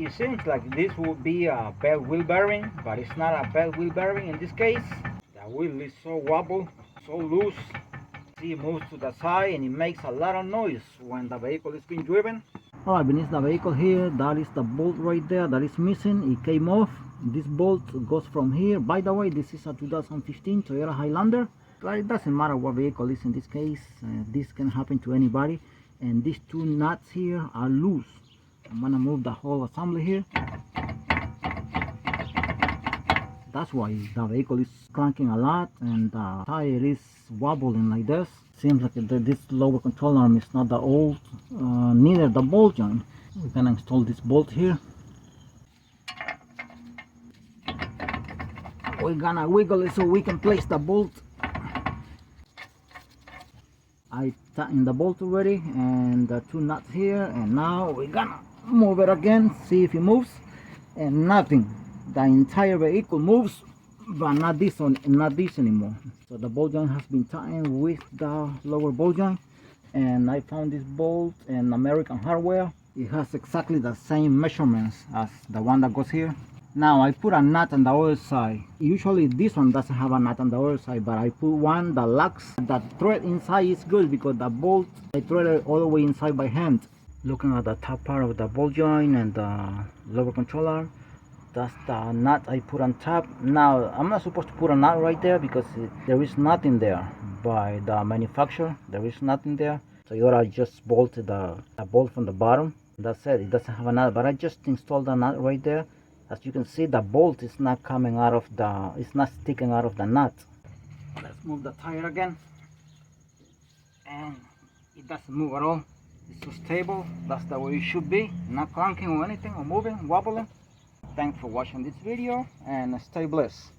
It seems like this would be a bad wheel bearing, but it's not a bad wheel bearing in this case. The wheel is so wobble, so loose. See, it moves to the side and it makes a lot of noise when the vehicle is being driven. Alright, beneath the vehicle here, that is the bolt right there that is missing. It came off. This bolt goes from here. By the way, this is a 2015 Toyota Highlander. But it doesn't matter what vehicle is in this case. This can happen to anybody. And these two nuts here are loose. I'm gonna move the whole assembly here. That's why the vehicle is clunking a lot and the tire is wobbling like this. Seems like this lower control arm is not that old, neither the bolt joint. We're gonna install this bolt here. We're gonna wiggle it so we can place the bolt. I tightened the bolt already and the two nuts here, and now we're gonna move it again, see if it moves, and nothing. The entire vehicle moves, but not this one, not this anymore. So the bolt joint has been tightened with the lower bolt joint, and I found this bolt in American Hardware. It has exactly the same measurements as the one that goes here. Now I put a nut on the other side. Usually this one doesn't have a nut on the other side, but I put one that locks. The thread inside is good because the bolt, I threaded all the way inside by hand. Looking at the top part of the bolt joint and the lower controller, that's the nut I put on top. Now I'm not supposed to put a nut right there because there is nothing there by the manufacturer. There is nothing there. Toyota just bolted the bolt from the bottom. That's it. It doesn't have a nut, but I just installed a nut right there. As you can see, the bolt is not coming out of the, it's not sticking out of the nut. Let's move the tire again. And it doesn't move at all. It's so stable. That's the way it should be. Not clunking or anything or moving, wobbling. Thanks for watching this video and stay blessed.